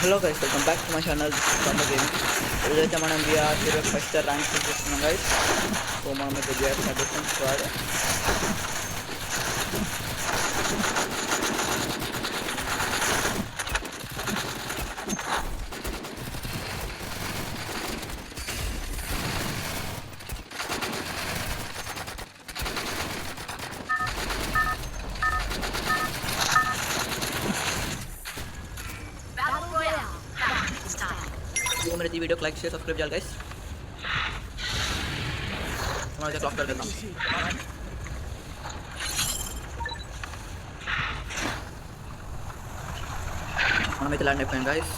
Hello guys, welcome back to my channel. This is Thunder Gaming. Today మనం VR 5 star rank చూస్తున్నాం guys. So మనం అయితే VR suggestion squad मेरे video को like share subscribe जाल guys हमारे clock कर देता हूं हमें तो लैंड అయిపోయింది गाइस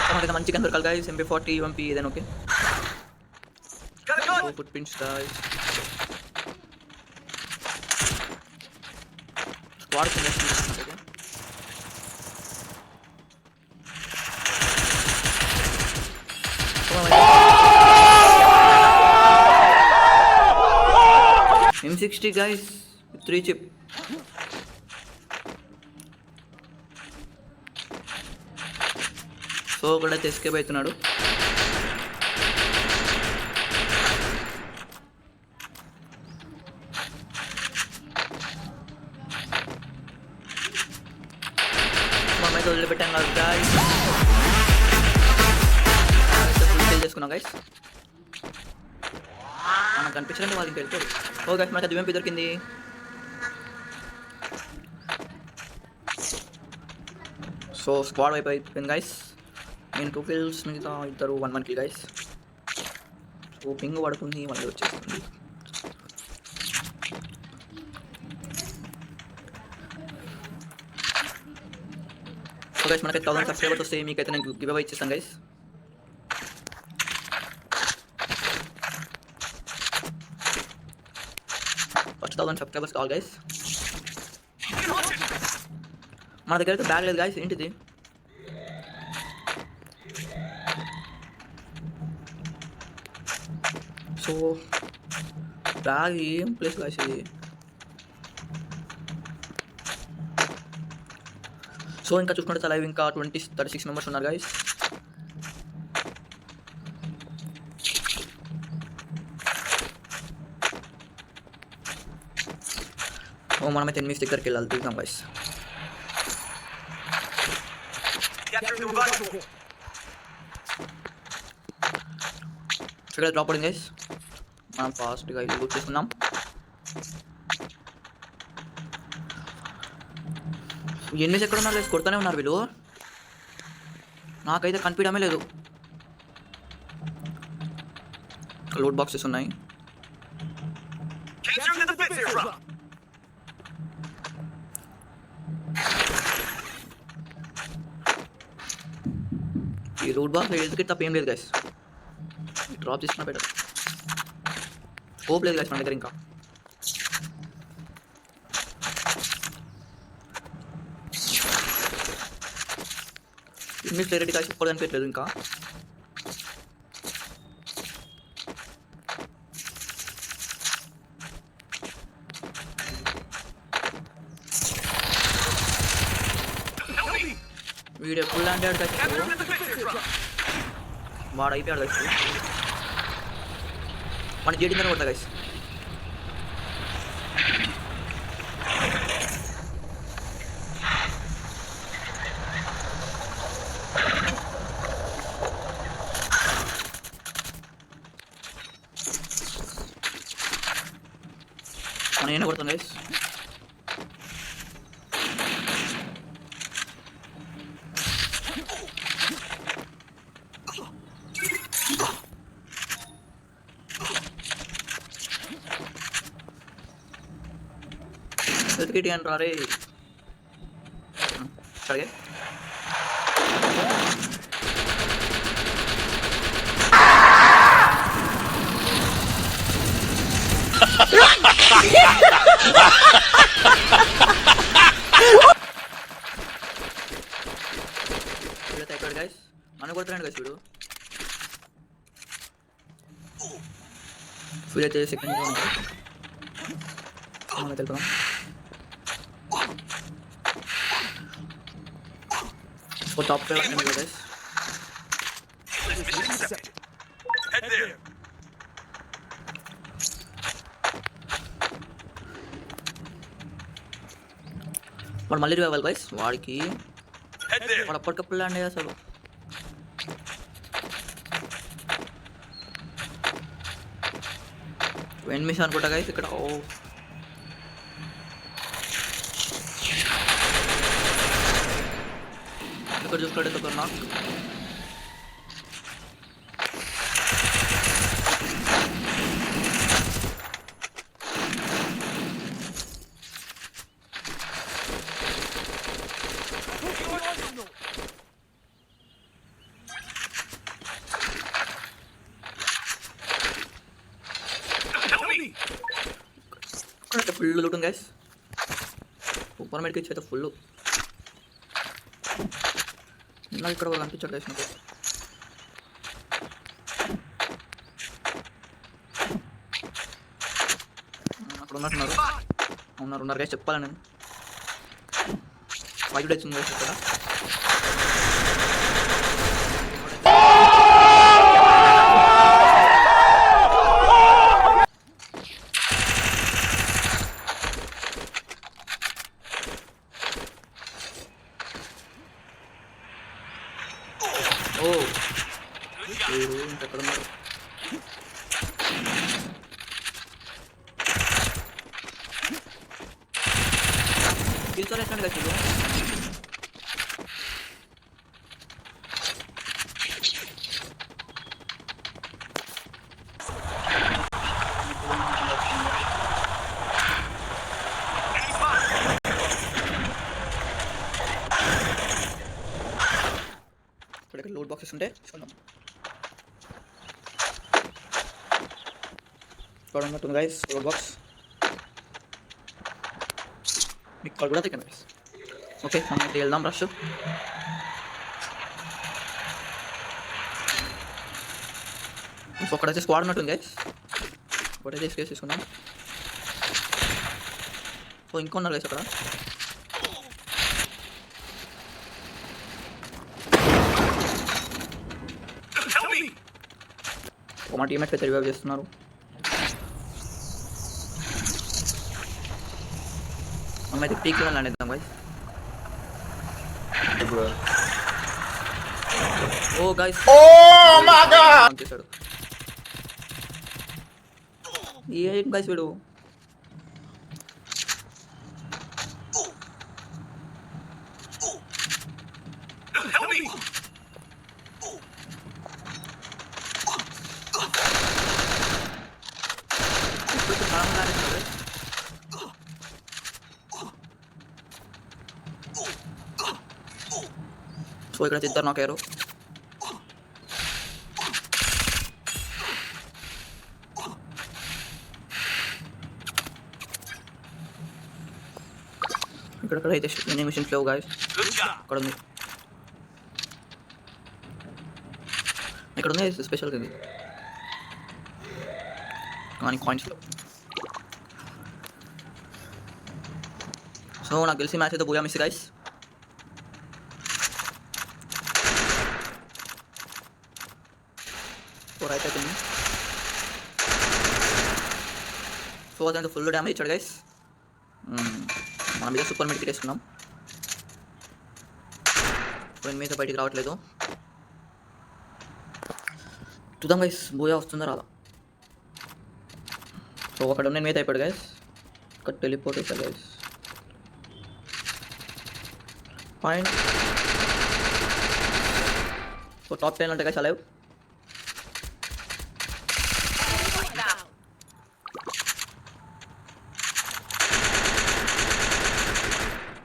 हमारे మంచి చికెన్ దొరకాలి गाइस MP40 UMP ఏదైనా okay Go footprints guys. Squad can just okay. Come on, M60 guys, 3 chip. So కూడా escape అవుతున్నాడు వదిలిపెట్టాం కదా గాయ్స్ ఫుల్ కిల్ చేసుకున్నాం గాయ్స్ మనకు కనిపించడం వాళ్ళు ఇంకా వెళ్తారు ఓ గాయ్స్ మనకు దివ్యం దొరికింది సో స్క్వాడ్ వైపు అయిపోయింది గాయ్స్ నేను 2 కిల్స్ మిగతా ఇద్దరు 1 కిల్ గాయ్స్ సో పింగ్ పడుతుంది మళ్ళీ వచ్చేస్తుంది సో గైస్ మనకి 1000 సబ్స్క్రైబర్స్ వస్తే మీకైతే నేను గివ్ అవే ఇచ్చేస్తాను గైస్ ఫస్ట్ 1000 సబ్స్క్రైబర్స్ కావాలి గైస్ మన దగ్గర అయితే బ్యాగ్ లేదు గైస్ ఏంటిది సో బ్యాగ్ ఏం ప్లేస్ గైస్ ఇది సో ఇంకా చూసుకుంటే లైవ్ ఇంకా 36 మెంబర్స్ ఉన్నారు గైస్ ఓ మనమైతే ఎనిమిది దగ్గరికి వెళ్ళాలి చూద్దాం గైస్ ఇక్కడ డ్రాప్ పడింది గైస్ మనం ఫాస్ట్గా ఇల్లు లూట్ చేసుకుందాం ఎన్నిస్ ఎక్కడ ఉన్నారు లేదు కొడుతూనే ఉన్నారు వీళ్ళు నాకైతే కనిపించడమే లేదు లోడ్ బాక్సెస్ ఉన్నాయి ఈ లోడ్ బాక్స్ ఎదుగుకి తప్ప ఏం లేదు గైస్ డ్రాప్ చేసుకున్నా బెటర్ హోప్ లేదు గైస్ మన దగ్గర ఇంకా ఇన్ని క్లారిటీ కాసి ఇప్పుడు కనిపించలేదు ఇంకా వీడియో ఫుల్ హండ్రెడ్ కాసి వాడు అయిపోయాడు కాసి మన జేడి మీద కొడతా కాసి నేను కొడుతాను గైస్ ఎదుగుటి అంటారే సరే guys. Mana కొడుతున్నాడు guys వీడు ఫుల్ అయితే సెకండ్ మనం వెళ్తాం. So top five guys. Head there. వాడు మళ్ళీ రివైవల్ గైస్. వాడికి Head there. వాడు అప్పటికప్పుడు ల్యాండ్ అయ్యా అసలు. ఎండ్ మిషన్ అనుకుంటా గైస్ ఇక్కడ. ఓ ఇక్కడ చూసుకోండి ఒక నాక్. ఇక్కడ ఫుల్ లూట్ ఉంది గైస్. సూపర్ మెడికి ఇచ్చి అయితే ఫుల్. నాకు ఇక్కడ వాళ్ళు అనిపించాడు గైస్ నాకు. అక్కడ ఉన్నట్టున్నారు. ఉన్నారు గైస్. చెప్పాలి నేను. 5 డేస్ ఉంది గైస్ ఇక్కడ. ఓ ఇంకెక్కడ ఉన్నారు. తీసుకోలేకండి గైస్ ఇది. ఇక్కడ లోడ్ బాక్సెస్ ఉంటాయి చూద్దాం. ఇక్కడ ఉన్నట్టుంది గైస్ లోడ్ బాక్స్. మీకు కాల్ కూడా తిక్కను గైస్. ఓకే మనం అయితే వెళ్దాం రష్. ఒకడైతే స్క్వాడ్ ఉన్నట్టుంది గైస్. ఒకటైతే ఎస్కేస్ తీసుకున్నాం. సో ఇంకో ఉన్నారు గైస్ అక్కడ. మా టీమేట్స్ అయితే రివైవ్ చేస్తున్నారు. మనమైతే పీక్ ల్యాండ్ ఇద్దాం guys. Oh guys. Oh my god చేశాడు. ఏం గైస్ వీడు. సో ఇక్కడ ఇద్దరు నాకారు. ఇక్కడ అయితే ఎన్ని మిషన్స్ లేవు గాయస్. ఇక్కడ ఉంది. ఇక్కడ ఉంది స్పెషల్ ఇది కానీ కాయిన్స్ లేవు. సో నాకు తెలిసి మ్యాచ్ అయితే బోయా మిస్ గైస్. రైట్ అవుతుంది. సో అదంతా ఫుల్ డ్యామేజ్ ఇచ్చాడు గైస్. మనం మీద సూపర్ మెడికి వేసుకున్నాం. ఇప్పుడు మీద బయటికి రావట్లేదు. చూద్దాం గైస్ బోయా వస్తుందా రాదా. సో అక్కడ ఉన్న మీద అయిపోయాడు గైస్. ఇక్కడ టెలిపోర్ట్ వేసాడు గైస్. పాయింట్. సో టాప్ 10 అంటే గైస్ అలైవ్.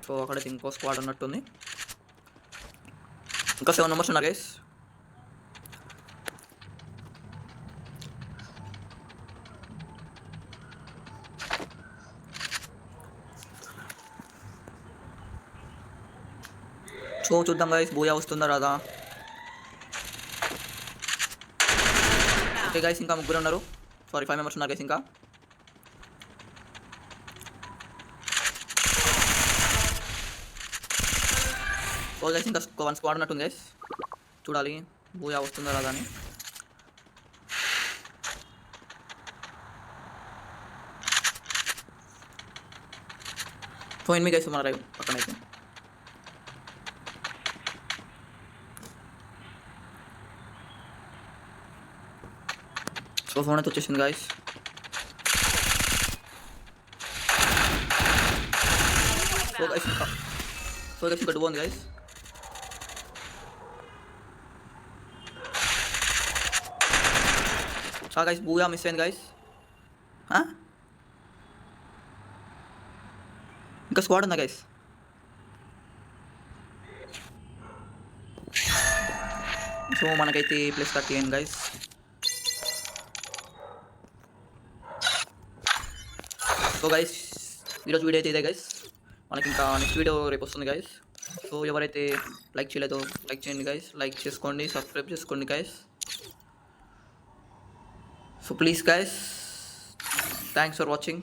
సో అక్కడైతే ఇంకో స్క్వాడ్ ఉన్నట్టుంది. ఇంకా 7 మెంబర్స్ ఉన్నారు గైస్. సో చూద్దాం గైస్ బోయా వస్తుందా రాదా. ఓకే గైస్, ఇంకా ముగ్గురు ఉన్నారు. సారీ 5 మెంబర్స్ ఉన్నారు గైస్ ఇంకా. సో గైస్ ఇంకా 1 స్క్వాడ్ ఉన్నట్టుంది గైస్. చూడాలి బూయా వస్తుందా రాదా అని. సో ఎనిమిది గైస్ మన రైట్ పక్కన అయితే. సో ఫోన్ అయితే వచ్చేసింది గాయస్. సో గైస్ ఇంకా బాగుంది guys. So guys Booyah miss అయింది గాయస్. ఇంకా స్క్వాడ్ ఉందా గైస్? సో మనకైతే +30 అయింది గైస్. సో గైస్ ఈరోజు వీడియో అయితే ఇదే గైస్. మనకి ఇంకా నెక్స్ట్ వీడియో రేపు వస్తుంది గైస్. సో ఎవరైతే లైక్ చేయలేదో లైక్ చేయండి గైస్, లైక్ చేసుకోండి, సబ్స్క్రైబ్ చేసుకోండి guys. So please guys, thanks for watching.